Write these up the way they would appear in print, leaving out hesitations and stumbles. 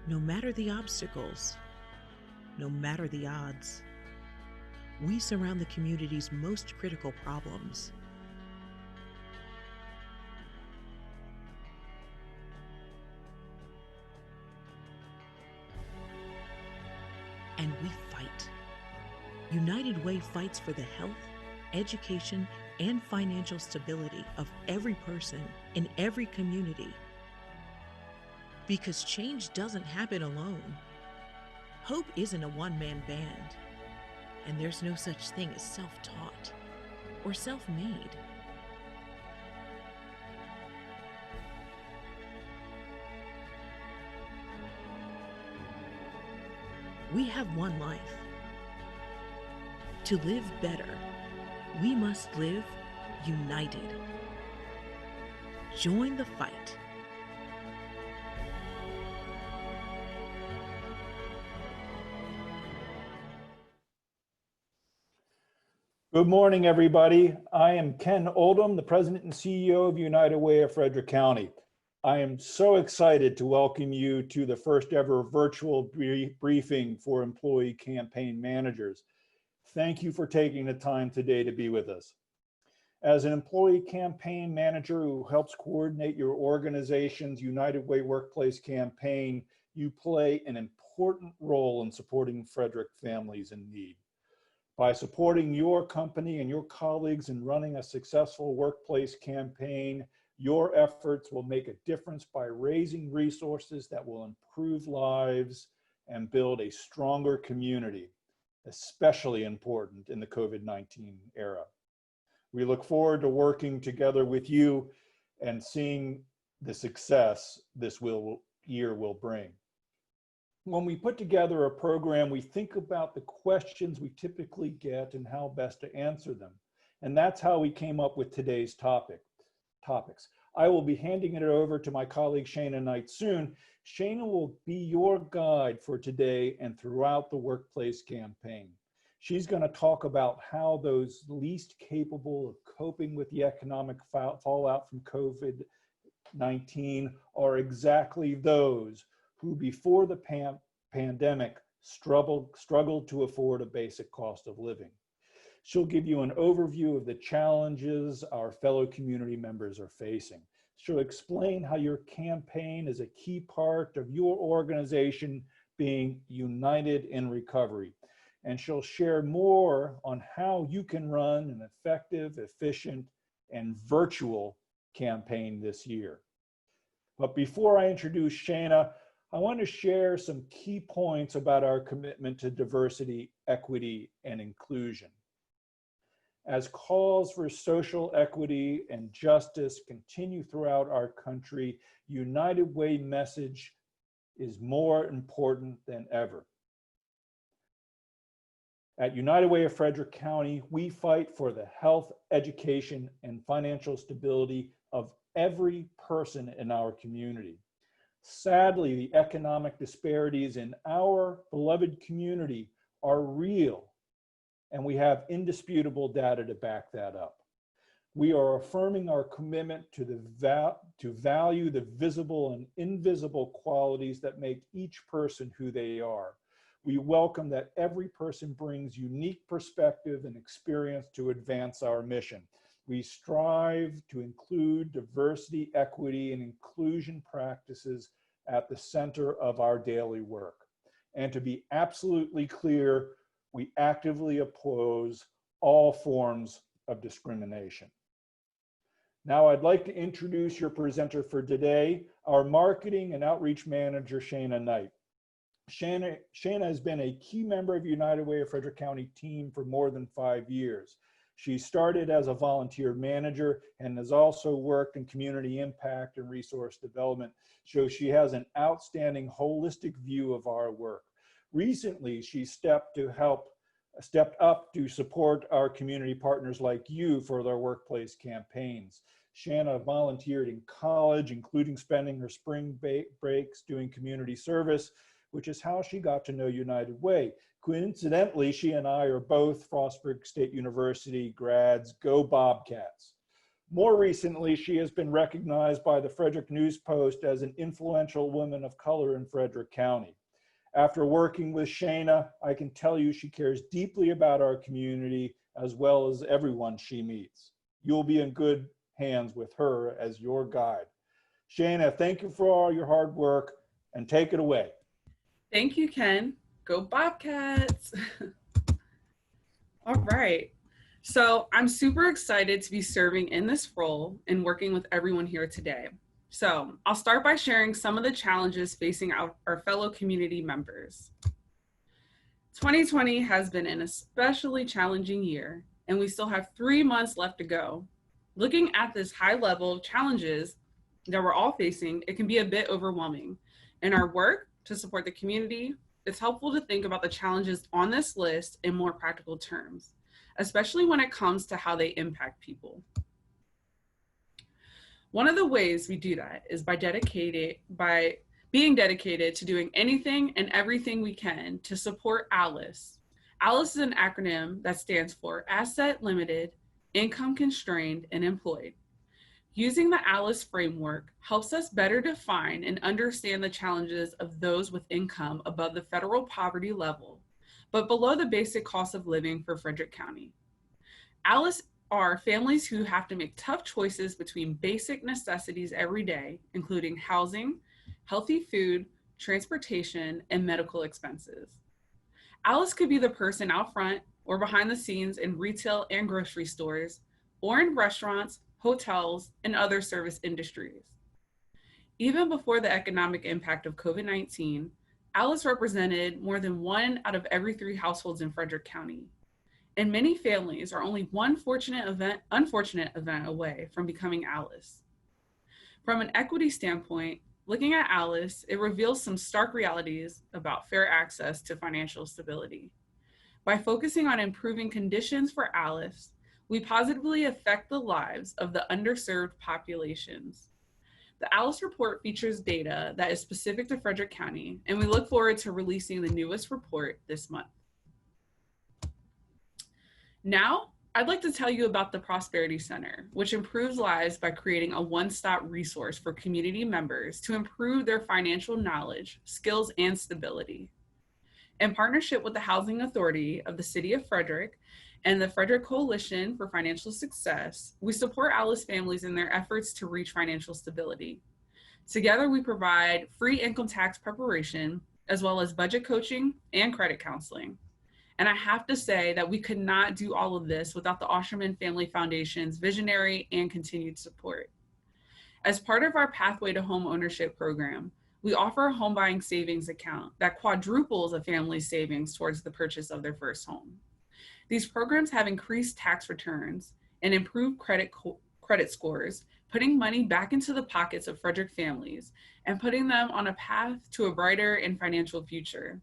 No matter the obstacles, no matter the odds, we surround the community's most critical problems. And we fight. United Way fights for the health, education, and financial stability of every person in every community. Because change doesn't happen alone. Hope isn't a one-man band, and there's no such thing as self-taught or self-made. We have one life. To live better, we must live united. Join the fight. Good morning, everybody. I am Ken Oldham, the President and CEO of United Way of Frederick County. I am so excited to welcome you to the first ever virtual briefing for employee campaign managers. Thank you for taking the time today to be with us. As an employee campaign manager who helps coordinate your organization's United Way workplace campaign, you play an important role in supporting Frederick families in need. By supporting your company and your colleagues in running a successful workplace campaign, your efforts will make a difference by raising resources that will improve lives and build a stronger community, especially important in the COVID-19 era. We look forward to working together with you and seeing the success this year will bring. When we put together a program, we think about the questions we typically get and how best to answer them. And that's how we came up with today's topics. I will be handing it over to my colleague Shana Knight soon. Shana will be your guide for today and throughout the workplace campaign. She's going to talk about how those least capable of coping with the economic fallout from COVID-19 are exactly those who before the pandemic struggled to afford a basic cost of living. She'll give you an overview of the challenges our fellow community members are facing. She'll explain how your campaign is a key part of your organization being united in recovery. And she'll share more on how you can run an effective, efficient, and virtual campaign this year. But before I introduce Shana, I want to share some key points about our commitment to diversity, equity, and inclusion. As calls for social equity and justice continue throughout our country, United Way message is more important than ever. At United Way of Frederick County, we fight for the health, education, and financial stability of every person in our community. Sadly, the economic disparities in our beloved community are real, and we have indisputable data to back that up. We are affirming our commitment to value the visible and invisible qualities that make each person who they are. We welcome that every person brings unique perspective and experience to advance our mission. We strive to include diversity, equity, and inclusion practices at the center of our daily work. And to be absolutely clear, we actively oppose all forms of discrimination. Now I'd like to introduce your presenter for today, our marketing and outreach manager, Shana Knight. Shana has been a key member of United Way of Frederick County team for more than 5 years. She started as a volunteer manager and has also worked in community impact and resource development, so she has an outstanding holistic view of our work. Recently, she stepped up to support our community partners like you for their workplace campaigns. Shana volunteered in college, including spending her spring breaks doing community service, which is how she got to know United Way. Coincidentally, she and I are both Frostburg State University grads. Go Bobcats. More recently, she has been recognized by the Frederick News Post as an influential woman of color in Frederick County. After working with Shayna, I can tell you she cares deeply about our community as well as everyone she meets. You'll be in good hands with her as your guide. Shayna, thank you for all your hard work and take it away. Thank you, Ken. Go Bobcats. All right. So I'm super excited to be serving in this role and working with everyone here today. So I'll start by sharing some of the challenges facing our fellow community members. 2020 has been an especially challenging year, and we still have 3 months left to go. Looking at this high level of challenges that we're all facing, it can be a bit overwhelming. In our work to support the community, it's helpful to think about the challenges on this list in more practical terms, especially when it comes to how they impact people. One of the ways we do that is by being dedicated to doing anything and everything we can to support ALICE. ALICE is an acronym that stands for Asset Limited, Income Constrained, and Employed. Using the ALICE framework helps us better define and understand the challenges of those with income above the federal poverty level, but below the basic cost of living for Frederick County. ALICE are families who have to make tough choices between basic necessities every day, including housing, healthy food, transportation, and medical expenses. ALICE could be the person out front or behind the scenes in retail and grocery stores, or in restaurants, hotels, and other service industries. Even before the economic impact of COVID-19, ALICE represented more than 1 out of every 3 households in Frederick County. And many families are only one unfortunate event away from becoming ALICE. From an equity standpoint, looking at ALICE, it reveals some stark realities about fair access to financial stability. By focusing on improving conditions for ALICE, we positively affect the lives of the underserved populations. The ALICE report features data that is specific to Frederick County, and we look forward to releasing the newest report this month. Now, I'd like to tell you about the Prosperity Center, which improves lives by creating a one-stop resource for community members to improve their financial knowledge, skills, and stability. In partnership with the Housing Authority of the City of Frederick and the Frederick Coalition for Financial Success, we support ALICE families in their efforts to reach financial stability. Together, we provide free income tax preparation, as well as budget coaching and credit counseling. And I have to say that we could not do all of this without the Osherman Family Foundation's visionary and continued support. As part of our Pathway to Home Ownership program, we offer a home buying savings account that quadruples a family's savings towards the purchase of their first home. These programs have increased tax returns and improved credit scores, putting money back into the pockets of Frederick families and putting them on a path to a brighter and financial future.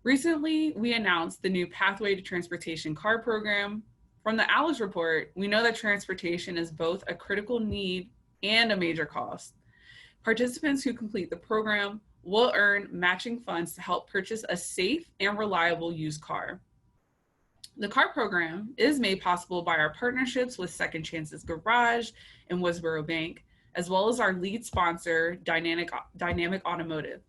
Recently, we announced the new Pathway to Transportation card program. From the ALICE report, we know that transportation is both a critical need and a major cost. Participants who complete the program will earn matching funds to help purchase a safe and reliable used car. The card program is made possible by our partnerships with Second Chances Garage and Westboro Bank, as well as our lead sponsor, Dynamic Automotive.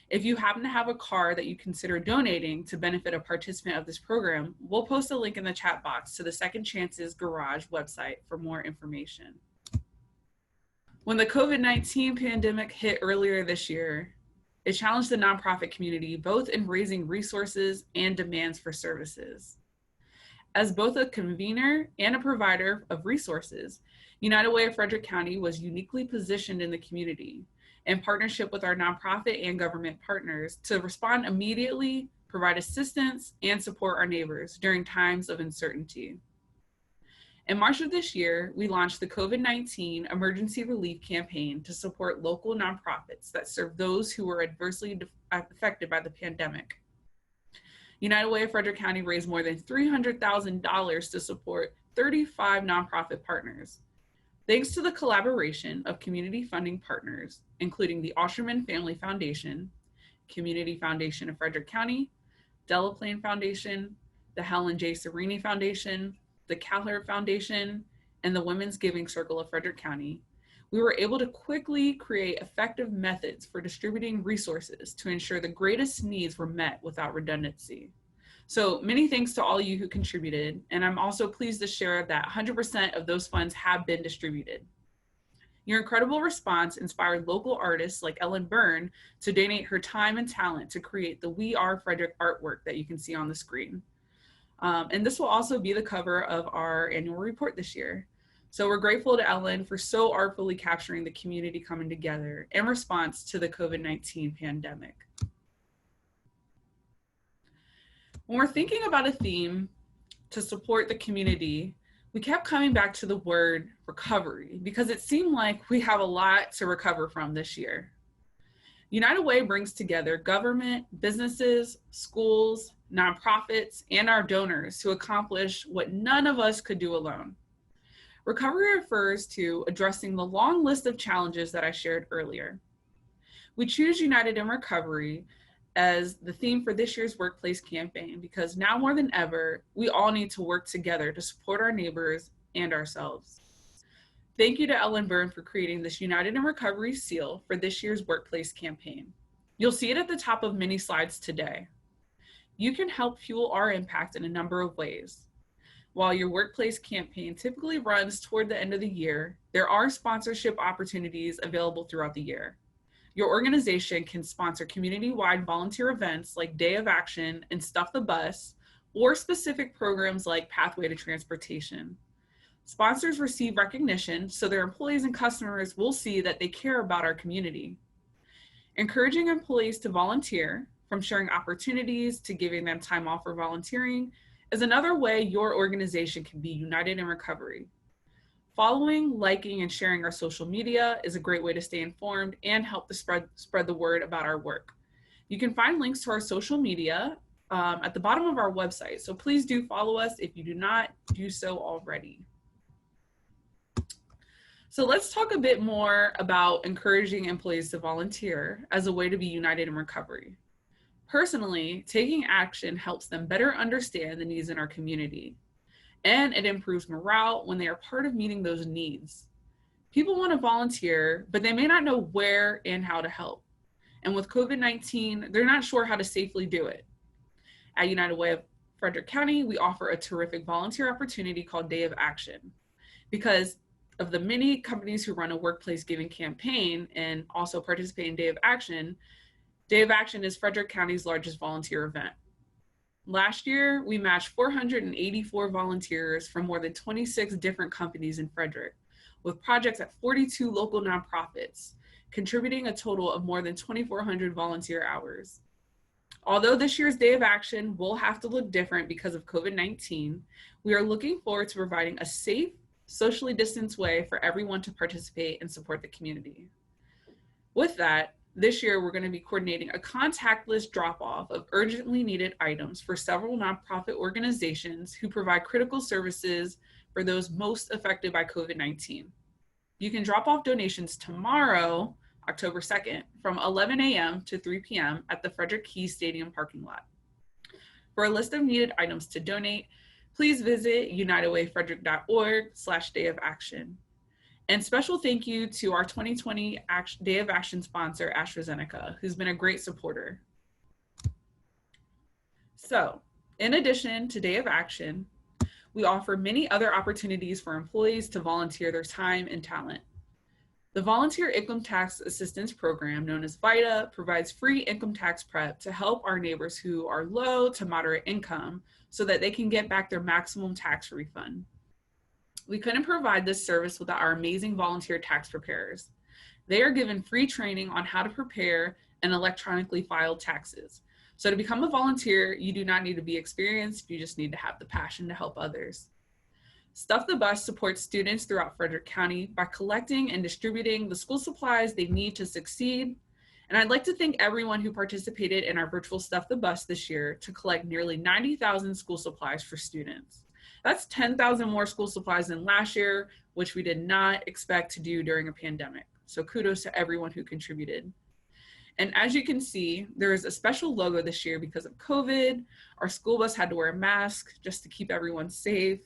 If you happen to have a car that you consider donating to benefit a participant of this program, we'll post a link in the chat box to the Second Chances Garage website for more information. When the COVID-19 pandemic hit earlier this year, it challenged the nonprofit community both in raising resources and demands for services. As both a convener and a provider of resources, United Way of Frederick County was uniquely positioned in the community in partnership with our nonprofit and government partners to respond immediately, provide assistance, and support our neighbors during times of uncertainty. In March of this year, we launched the COVID-19 Emergency Relief Campaign to support local nonprofits that serve those who were adversely affected by the pandemic. United Way of Frederick County raised more than $300,000 to support 35 nonprofit partners. Thanks to the collaboration of community funding partners, including the Osherman Family Foundation, Community Foundation of Frederick County, Delaplane Foundation, the Helen J. Serini Foundation, the Calher Foundation, and the Women's Giving Circle of Frederick County, we were able to quickly create effective methods for distributing resources to ensure the greatest needs were met without redundancy. So many thanks to all you who contributed, and I'm also pleased to share that 100% of those funds have been distributed. Your incredible response inspired local artists like Ellen Byrne to donate her time and talent to create the We Are Frederick artwork that you can see on the screen. And this will also be the cover of our annual report this year. So we're grateful to Ellen for so artfully capturing the community coming together in response to the COVID-19 pandemic. When we're thinking about a theme to support the community, we kept coming back to the word recovery because it seemed like we have a lot to recover from this year. United Way brings together government, businesses, schools, nonprofits, and our donors to accomplish what none of us could do alone. Recovery refers to addressing the long list of challenges that I shared earlier. We choose United in Recovery as the theme for this year's workplace campaign because now more than ever, we all need to work together to support our neighbors and ourselves. Thank you to Ellen Byrne for creating this United in Recovery seal for this year's workplace campaign. You'll see it at the top of many slides today. You can help fuel our impact in a number of ways. While your workplace campaign typically runs toward the end of the year, there are sponsorship opportunities available throughout the year. Your organization can sponsor community-wide volunteer events like Day of Action and Stuff the Bus, or specific programs like Pathway to Transportation. Sponsors receive recognition so their employees and customers will see that they care about our community. Encouraging employees to volunteer, from sharing opportunities to giving them time off for volunteering, is another way your organization can be united in recovery. Following, liking, and sharing our social media is a great way to stay informed and help to spread the word about our work. You can find links to our social media at the bottom of our website, so please do follow us if you do not do so already. So let's talk a bit more about encouraging employees to volunteer as a way to be united in recovery. Personally, taking action helps them better understand the needs in our community, and it improves morale when they are part of meeting those needs. People want to volunteer, but they may not know where and how to help. And with COVID-19, they're not sure how to safely do it. At United Way of Frederick County, we offer a terrific volunteer opportunity called Day of Action. Because of the many companies who run a workplace giving campaign and also participate in Day of Action is Frederick County's largest volunteer event. Last year, we matched 484 volunteers from more than 26 different companies in Frederick, with projects at 42 local nonprofits, contributing a total of more than 2,400 volunteer hours. Although this year's Day of Action will have to look different because of COVID-19, we are looking forward to providing a safe, socially distanced way for everyone to participate and support the community. With that, this year, we're going to be coordinating a contactless drop-off of urgently needed items for several nonprofit organizations who provide critical services for those most affected by COVID-19. You can drop off donations tomorrow, October 2nd, from 11 a.m. to 3 p.m. at the Frederick Keys Stadium parking lot. For a list of needed items to donate, please visit unitedwayfrederick.org/Day of Action. And special thank you to our 2020 Day of Action sponsor, AstraZeneca, who's been a great supporter. So, in addition to Day of Action, we offer many other opportunities for employees to volunteer their time and talent. The Volunteer Income Tax Assistance Program, known as VITA, provides free income tax prep to help our neighbors who are low to moderate income so that they can get back their maximum tax refund. We couldn't provide this service without our amazing volunteer tax preparers. They are given free training on how to prepare and electronically file taxes. So to become a volunteer, you do not need to be experienced, you just need to have the passion to help others. Stuff the Bus supports students throughout Frederick County by collecting and distributing the school supplies they need to succeed. And I'd like to thank everyone who participated in our virtual Stuff the Bus this year to collect nearly 90,000 school supplies for students. That's 10,000 more school supplies than last year, which we did not expect to do during a pandemic. So kudos to everyone who contributed. And as you can see, there is a special logo this year because of COVID. Our school bus had to wear a mask just to keep everyone safe.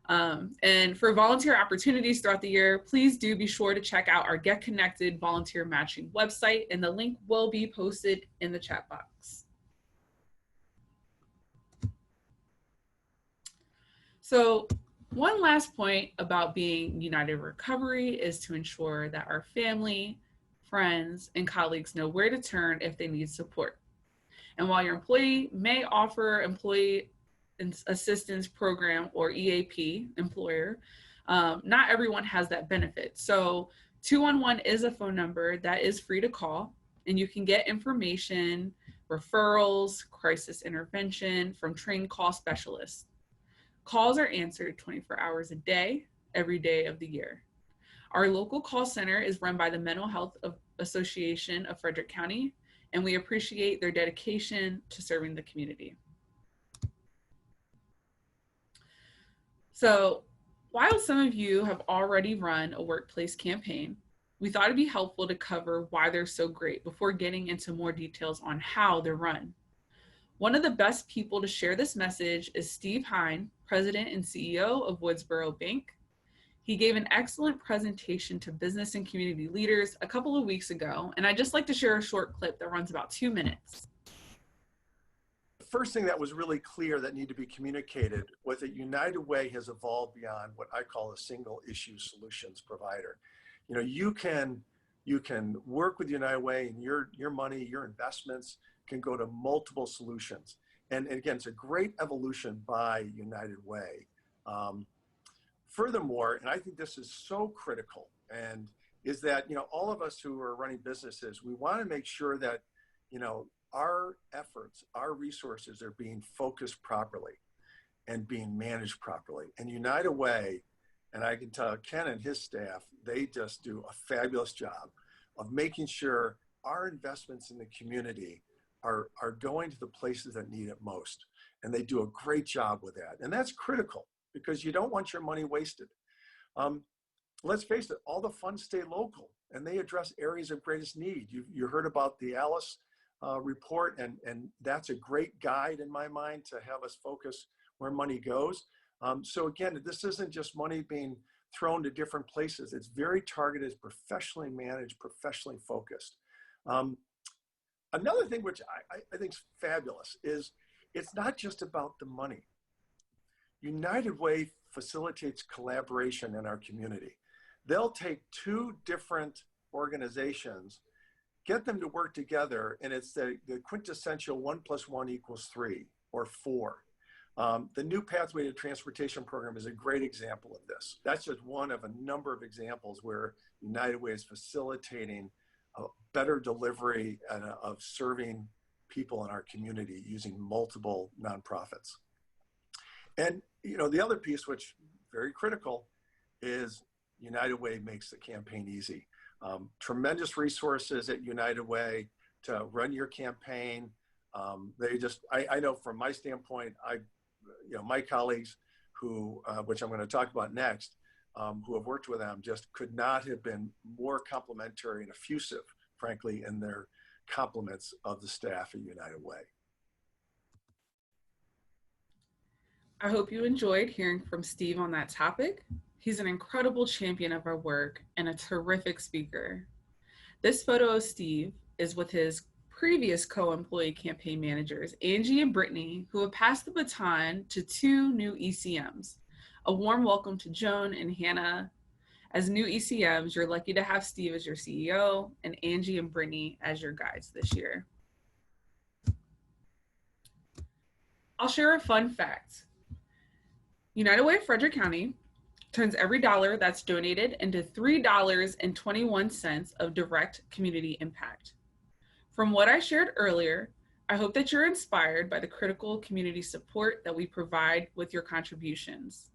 And for volunteer opportunities throughout the year, please do be sure to check out our Get Connected volunteer matching website, and the link will be posted in the chat box. So one last point about being United Recovery is to ensure that our family, friends, and colleagues know where to turn if they need support. And while your employee may offer employee assistance program or EAP, employer, not everyone has that benefit. So 211 is a phone number that is free to call, and you can get information, referrals, crisis intervention from trained call specialists. Calls are answered 24 hours a day, every day of the year. Our local call center is run by the Mental Health Association of Frederick County, and we appreciate their dedication to serving the community. So, while some of you have already run a workplace campaign, we thought it'd be helpful to cover why they're so great before getting into more details on how they're run. One of the best people to share this message is Steve Hine, President and CEO of Woodsboro Bank. He gave an excellent presentation to business and community leaders a couple of weeks ago, and I'd just like to share a short clip that runs about 2 minutes. The first thing that was really clear that needed to be communicated was that United Way has evolved beyond what I call a single issue solutions provider. You know, you can work with United Way, and your money, your investments can go to multiple solutions. And again, it's a great evolution by United Way. Furthermore, and I think this is so critical, and is that, you know, all of us who are running businesses, we want to make sure that, you know, our efforts, our resources are being focused properly and being managed properly. And United Way, and I can tell Ken and his staff, they just do a fabulous job of making sure our investments in the community are going to the places that need it most. And they do a great job with that. And that's critical, because you don't want your money wasted. Let's face it, all the funds stay local, and they address areas of greatest need. You heard about the Alice report, and that's a great guide in my mind to have us focus where money goes. So again, this isn't just money being thrown to different places. It's very targeted, professionally managed, professionally focused. Another thing which I think is fabulous is it's not just about the money. United Way facilitates collaboration in our community. They'll take two different organizations, get them to work together, and it's the quintessential 1 + 1 = 3 or 4. The new Pathway to Transportation program is a great example of this. That's just one of a number of examples where United Way is facilitating a better delivery of serving people in our community using multiple nonprofits. And, you know, the other piece, which very critical, is United Way makes the campaign easy. Tremendous resources at United Way to run your campaign. They just, I know from my standpoint, my colleagues who, which I'm going to talk about next, who have worked with them, just could not have been more complimentary and effusive, frankly, in their compliments of the staff at United Way. I hope you enjoyed hearing from Steve on that topic. He's an incredible champion of our work and a terrific speaker. This photo of Steve is with his previous co-employee campaign managers, Angie and Brittany, who have passed the baton to 2 new ECMs. A warm welcome to Joan and Hannah. As new ECMs, you're lucky to have Steve as your CEO and Angie and Brittany as your guides this year. I'll share a fun fact. United Way of Frederick County turns every dollar that's donated into $3.21 of direct community impact. From what I shared earlier, I hope that you're inspired by the critical community support that we provide with your contributions.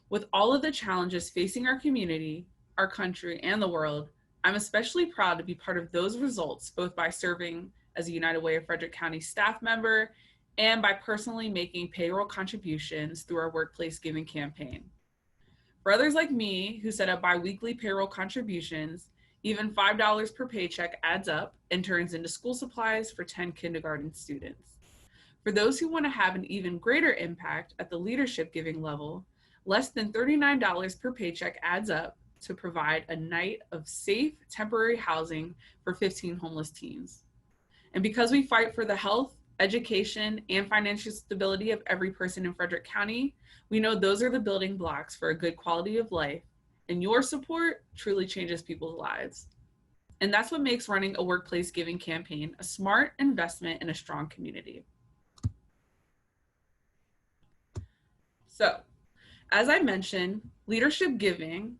With all of the challenges facing our community, our country, and the world, I'm especially proud to be part of those results, both by serving as a United Way of Frederick County staff member and by personally making payroll contributions through our workplace giving campaign. For others like me who set up bi-weekly payroll contributions, even $5 per paycheck adds up and turns into school supplies for 10 kindergarten students. For those who want to have an even greater impact at the leadership giving level, Less than $39 per paycheck adds up to provide a night of safe, temporary housing for 15 homeless teens. And because we fight for the health, education, and financial stability of every person in Frederick County, we know those are the building blocks for a good quality of life, and your support truly changes people's lives. And that's what makes running a workplace giving campaign a smart investment in a strong community. So, as I mentioned, leadership giving,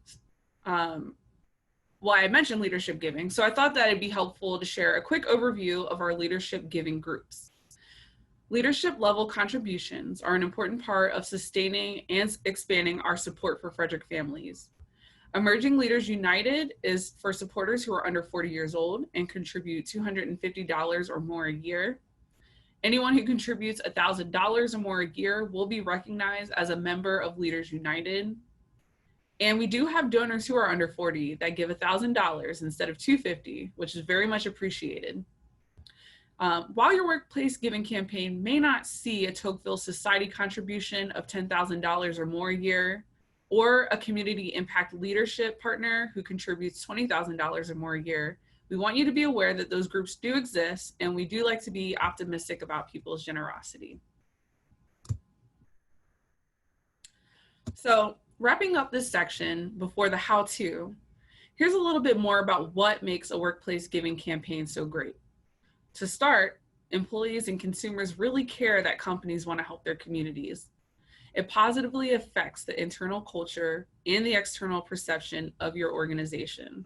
I mentioned leadership giving, so I thought that it'd be helpful to share a quick overview of our leadership giving groups. Leadership level contributions are an important part of sustaining and expanding our support for Frederick families. Emerging Leaders United is for supporters who are under 40 years old and contribute $250 or more a year. Anyone who contributes $1,000 or more a year will be recognized as a member of Leaders United. And we do have donors who are under 40 that give $1,000 instead of $250, which is very much appreciated. While your workplace giving campaign may not see a Tocqueville Society contribution of $10,000 or more a year, or a community impact leadership partner who contributes $20,000 or more a year, we want you to be aware that those groups do exist, and we do like to be optimistic about people's generosity. So, wrapping up this section before the how-to, here's a little bit more about what makes a workplace giving campaign so great. To start, employees and consumers really care that companies want to help their communities. It positively affects the internal culture and the external perception of your organization.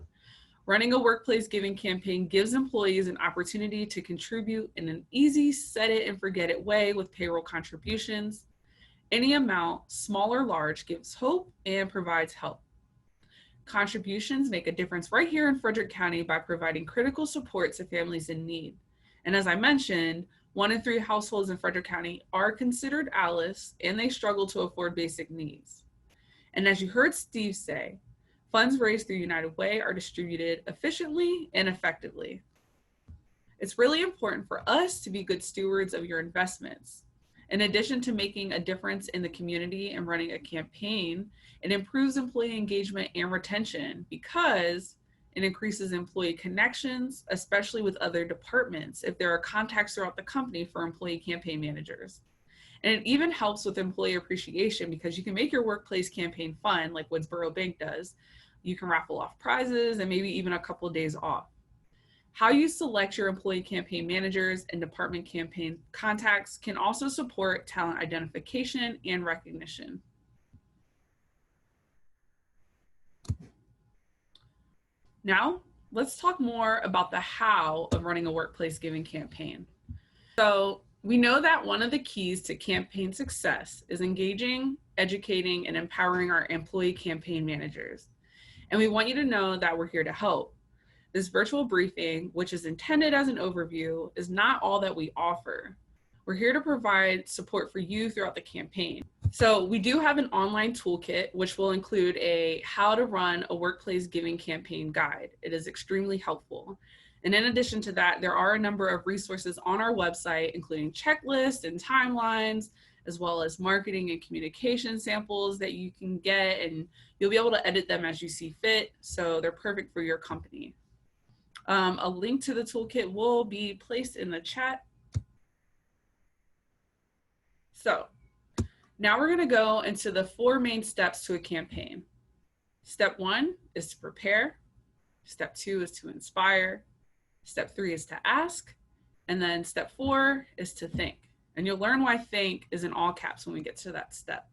Running a workplace giving campaign gives employees an opportunity to contribute in an easy, set it and forget it way with payroll contributions. Any amount, small or large, gives hope and provides help. Contributions make a difference right here in Frederick County by providing critical support to families in need. And as I mentioned, 1 in 3 households in Frederick County are considered ALICE, and they struggle to afford basic needs. And as you heard Steve say, funds raised through United Way are distributed efficiently and effectively. It's really important for us to be good stewards of your investments. In addition to making a difference in the community and running a campaign, it improves employee engagement and retention because it increases employee connections, especially with other departments, if there are contacts throughout the company for employee campaign managers. And it even helps with employee appreciation because you can make your workplace campaign fun, like Woodsboro Bank does. You can raffle off prizes and maybe even a couple of days off. How you select your employee campaign managers and department campaign contacts can also support talent identification and recognition. Now, let's talk more about the how of running a workplace giving campaign. So we know that one of the keys to campaign success is engaging, educating, and empowering our employee campaign managers. And we want you to know that we're here to help. This virtual briefing, which is intended as an overview, is not all that we offer. We're here to provide support for you throughout the campaign. So we do have an online toolkit, which will include a how to run a workplace giving campaign guide. It is extremely helpful. And in addition to that, there are a number of resources on our website, including checklists and timelines, as well as marketing and communication samples that you can get, and you'll be able to edit them as you see fit. So they're perfect for your company. A link to the toolkit will be placed in the chat. So now we're going to go into the 4 main steps to a campaign. Step 1 is to prepare. Step 2 is to inspire. Step 3 is to ask. And then step 4 is to think. And you'll learn why think is in all caps when we get to that step.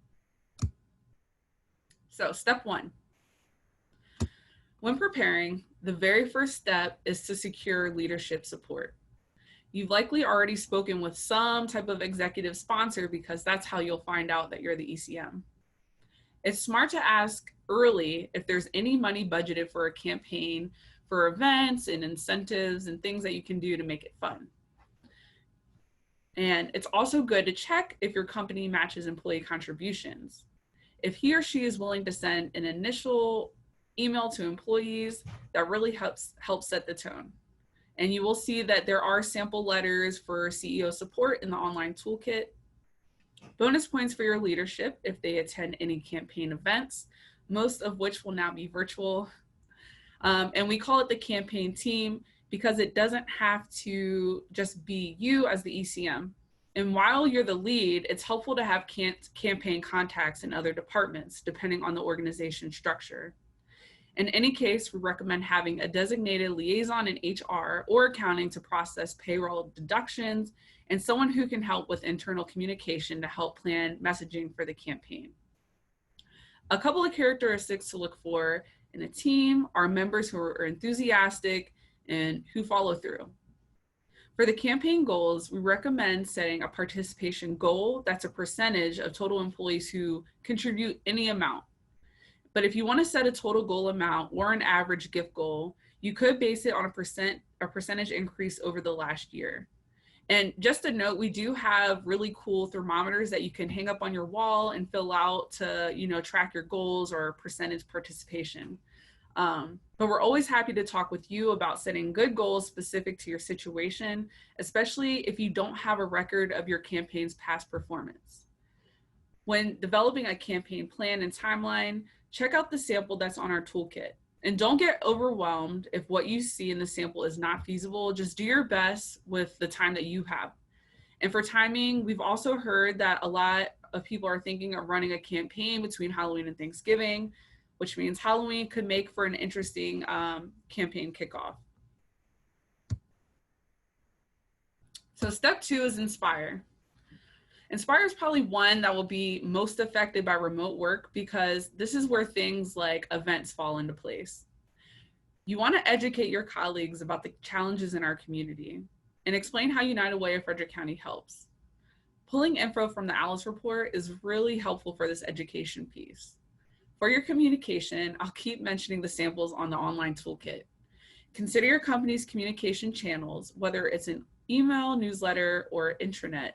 So step 1. When preparing, the very first step is to secure leadership support. You've likely already spoken with some type of executive sponsor because that's how you'll find out that you're the ECM. It's smart to ask early if there's any money budgeted for a campaign for events and incentives and things that you can do to make it fun. And it's also good to check if your company matches employee contributions. If he or she is willing to send an initial email to employees, that really helps set the tone. And you will see that there are sample letters for CEO support in the online toolkit. Bonus points for your leadership if they attend any campaign events, most of which will now be virtual. And we call it the campaign team because it doesn't have to just be you as the ECM. And while you're the lead, it's helpful to have campaign contacts in other departments, depending on the organization structure. In any case, we recommend having a designated liaison in HR or accounting to process payroll deductions and someone who can help with internal communication to help plan messaging for the campaign. A couple of characteristics to look for in a team are members who are enthusiastic and who follow through. For the campaign goals, we recommend setting a participation goal that's a percentage of total employees who contribute any amount. But if you want to set a total goal amount or an average gift goal, you could base it on a percentage increase over the last year. And just a note, we do have really cool thermometers that you can hang up on your wall and fill out to, track your goals or percentage participation. But we're always happy to talk with you about setting good goals specific to your situation, especially if you don't have a record of your campaign's past performance. When developing a campaign plan and timeline, check out the sample that's on our toolkit. And don't get overwhelmed if what you see in the sample is not feasible. Just do your best with the time that you have. And for timing, we've also heard that a lot of people are thinking of running a campaign between Halloween and Thanksgiving, which means Halloween could make for an interesting campaign kickoff. So step 2 is inspire. Inspire is probably one that will be most affected by remote work because this is where things like events fall into place. You want to educate your colleagues about the challenges in our community and explain how United Way of Frederick County helps. Pulling info from the Alice report is really helpful for this education piece. For your communication, I'll keep mentioning the samples on the online toolkit. Consider your company's communication channels, whether it's an email, newsletter, or intranet.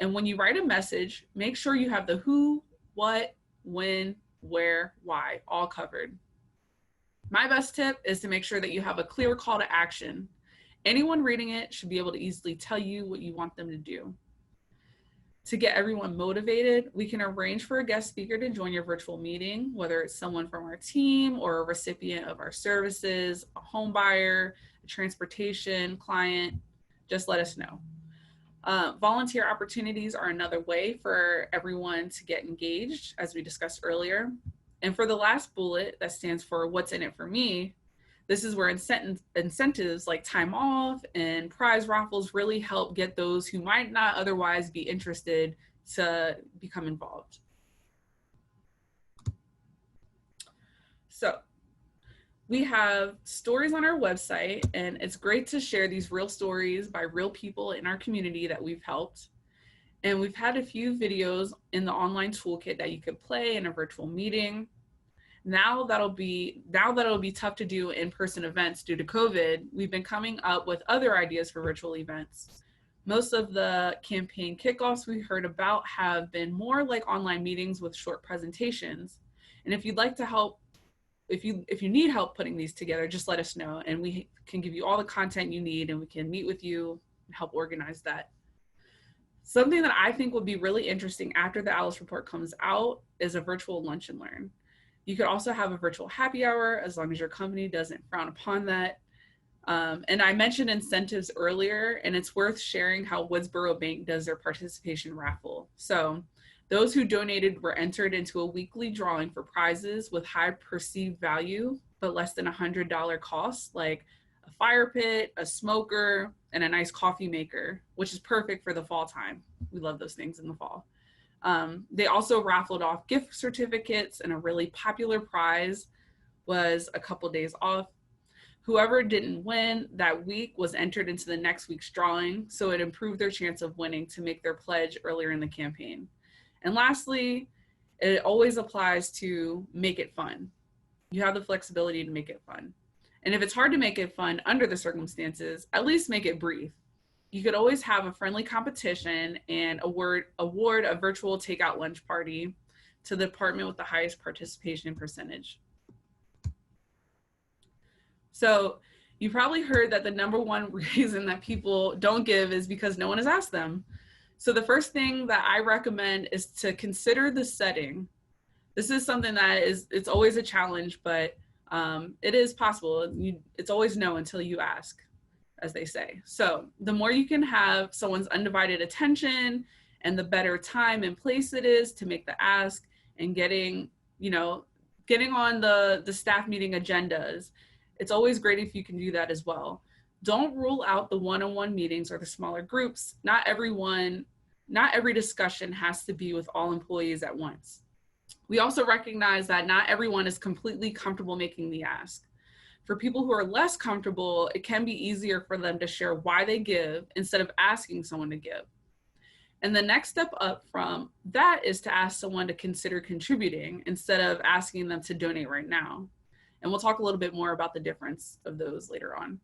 And when you write a message, make sure you have the who, what, when, where, why, all covered. My best tip is to make sure that you have a clear call to action. Anyone reading it should be able to easily tell you what you want them to do. To get everyone motivated, we can arrange for a guest speaker to join your virtual meeting, whether it's someone from our team or a recipient of our services, a home buyer, a transportation client, just let us know. Volunteer opportunities are another way for everyone to get engaged, as we discussed earlier. And for the last bullet that stands for what's in it for me, this is where incentives like time off and prize raffles really help get those who might not otherwise be interested to become involved. So we have stories on our website, and it's great to share these real stories by real people in our community that we've helped. And we've had a few videos in the online toolkit that you could play in a virtual meeting. Now that'll be tough to do in-person events due to COVID, we've been coming up with other ideas for virtual events. Most of the campaign kickoffs we heard about have been more like online meetings with short presentations. And if you'd like to help, if you need help putting these together, just let us know and we can give you all the content you need and we can meet with you and help organize that. Something that I think would be really interesting after the Alice report comes out is a virtual lunch and learn. You could also have a virtual happy hour as long as your company doesn't frown upon that. And I mentioned incentives earlier, and it's worth sharing how Woodsboro Bank does their participation raffle. So those who donated were entered into a weekly drawing for prizes with high perceived value, but less than $100 cost, like a fire pit, a smoker, and a nice coffee maker, which is perfect for the fall time. We love those things in the fall. They also raffled off gift certificates, and a really popular prize was a couple days off. Whoever didn't win that week was entered into the next week's drawing, so it improved their chance of winning to make their pledge earlier in the campaign. And lastly, it always applies to make it fun. You have the flexibility to make it fun. And if it's hard to make it fun under the circumstances, at least make it brief. You could always have a friendly competition and award a virtual takeout lunch party to the department with the highest participation percentage. So you probably heard that the #1 reason that people don't give is because no one has asked them. So the first thing that I recommend is to consider the setting. This is something that it's always a challenge, but it is possible. It's always no until you ask, as they say. So the more you can have someone's undivided attention and the better time and place it is to make the ask, and getting on the staff meeting agendas. It's always great if you can do that as well. Don't rule out the one-on-one meetings or the smaller groups. Not every discussion has to be with all employees at once. We also recognize that not everyone is completely comfortable making the ask. For people who are less comfortable, it can be easier for them to share why they give instead of asking someone to give. And the next step up from that is to ask someone to consider contributing instead of asking them to donate right now. And we'll talk a little bit more about the difference of those later on.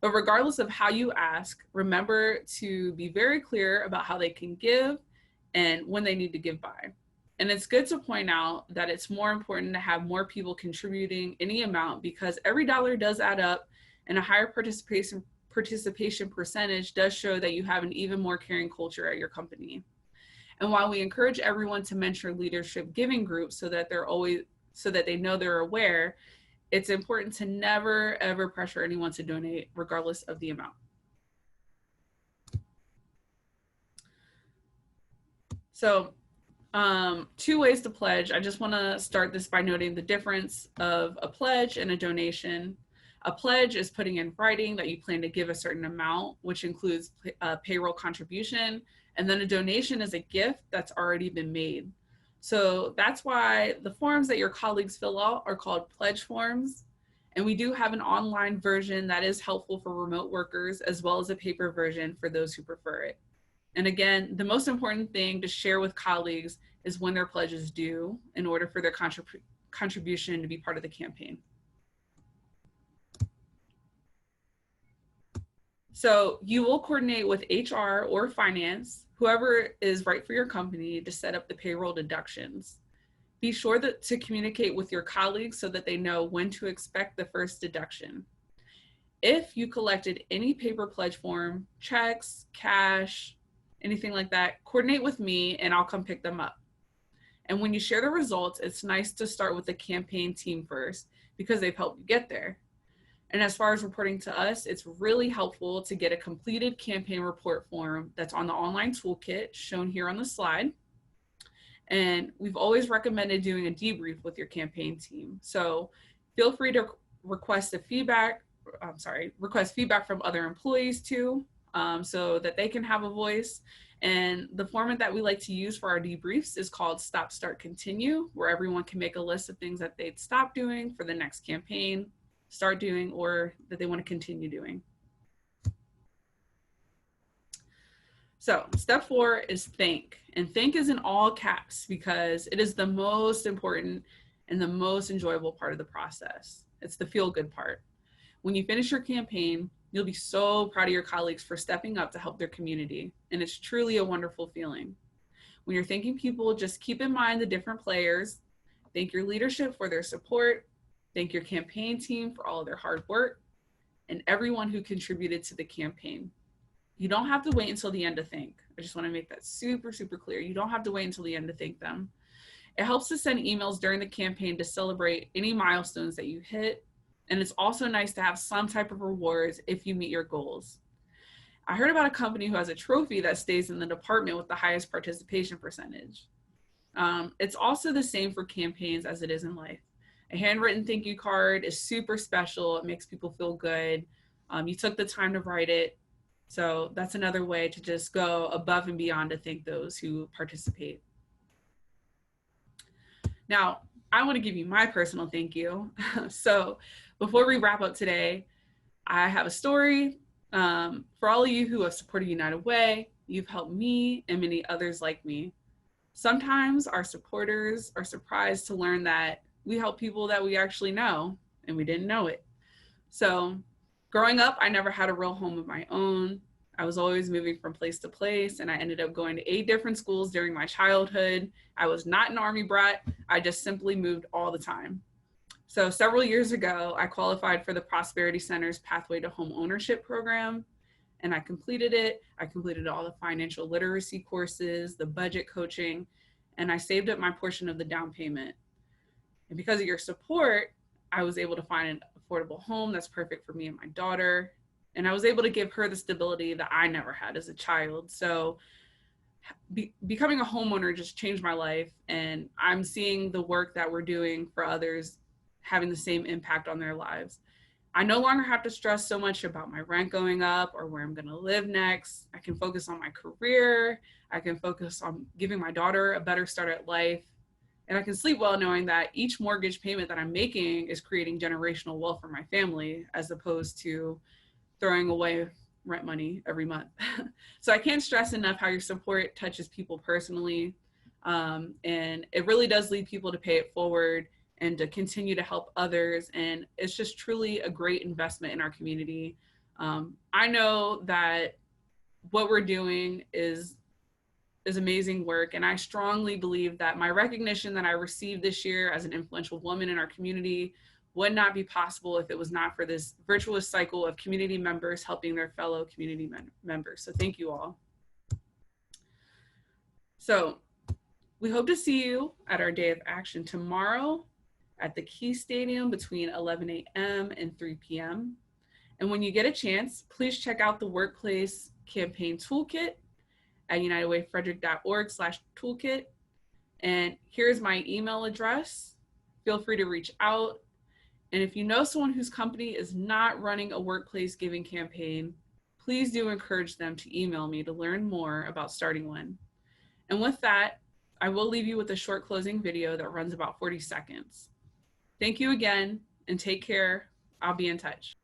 But regardless of how you ask, remember to be very clear about how they can give and when they need to give by. And it's good to point out that it's more important to have more people contributing any amount, because every dollar does add up, and a higher participation percentage does show that you have an even more caring culture at your company. And while we encourage everyone to mentor leadership giving groups so that they know they're aware, it's important to never ever pressure anyone to donate regardless of the amount. So 2 ways to pledge. I just want to start this by noting the difference of a pledge and a donation. A pledge is putting in writing that you plan to give a certain amount, which includes payroll contribution. And then a donation is a gift that's already been made. So that's why the forms that your colleagues fill out are called pledge forms. And we do have an online version that is helpful for remote workers, as well as a paper version for those who prefer it. And again, the most important thing to share with colleagues is when their pledge is due in order for their contribution to be part of the campaign. So you will coordinate with HR or finance, whoever is right for your company, to set up the payroll deductions. Be sure to communicate with your colleagues so that they know when to expect the first deduction. If you collected any paper pledge form, checks, cash, anything like that, coordinate with me and I'll come pick them up. And when you share the results, it's nice to start with the campaign team first because they've helped you get there. And as far as reporting to us, it's really helpful to get a completed campaign report form that's on the online toolkit shown here on the slide. And we've always recommended doing a debrief with your campaign team. So feel free to request feedback from other employees too, so that they can have a voice. And the format that we like to use for our debriefs is called Stop, Start, Continue, where everyone can make a list of things that they'd stop doing for the next campaign, start doing, or that they want to continue doing. So step 4 is thank. And thank is in all caps because it is the most important and the most enjoyable part of the process. It's the feel-good part. When you finish your campaign, you'll be so proud of your colleagues for stepping up to help their community. And it's truly a wonderful feeling. When you're thanking people, just keep in mind the different players. Thank your leadership for their support. Thank your campaign team for all of their hard work and everyone who contributed to the campaign. You don't have to wait until the end to thank. I just want to make that super, super clear. You don't have to wait until the end to thank them. It helps to send emails during the campaign to celebrate any milestones that you hit. And it's also nice to have some type of rewards if you meet your goals. I heard about a company who has a trophy that stays in the department with the highest participation percentage. It's also the same for campaigns as it is in life. A handwritten thank you card is super special. It makes people feel good. You took the time to write it. So that's another way to just go above and beyond to thank those who participate. Now, I want to give you my personal thank you. So before we wrap up today, I have a story for all of you who have supported United Way. You've helped me and many others like me. Sometimes our supporters are surprised to learn that we help people that we actually know and we didn't know it. So growing up, I never had a real home of my own. I was always moving from place to place, and I ended up going to 8 different schools during my childhood. I was not an Army brat. I just simply moved all the time. So several years ago, I qualified for the Prosperity Center's Pathway to Home Ownership program. and I completed it. I completed all the financial literacy courses, the budget coaching, and I saved up my portion of the down payment. And because of your support, I was able to find an affordable home that's perfect for me and my daughter. And I was able to give her the stability that I never had as a child. So becoming a homeowner just changed my life. And I'm seeing the work that we're doing for others having the same impact on their lives. I no longer have to stress so much about my rent going up or where I'm going to live next. I can focus on my career. I can focus on giving my daughter a better start at life. And I can sleep well knowing that each mortgage payment that I'm making is creating generational wealth for my family, as opposed to throwing away rent money every month. So I can't stress enough how your support touches people personally. And it really does lead people to pay it forward and to continue to help others. And it's just truly a great investment in our community. I know that what we're doing is amazing work. And I strongly believe that my recognition that I received this year as an influential woman in our community would not be possible if it was not for this virtuous cycle of community members helping their fellow community members. So thank you all. So we hope to see you at our day of action tomorrow at the Key Stadium between 11 a.m. and 3 p.m. And when you get a chance, please check out the Workplace Campaign Toolkit at unitedwayfrederick.org/toolkit. And here's my email address. Feel free to reach out. And if you know someone whose company is not running a workplace giving campaign, please do encourage them to email me to learn more about starting one. And with that, I will leave you with a short closing video that runs about 40 seconds. Thank you again and take care. I'll be in touch.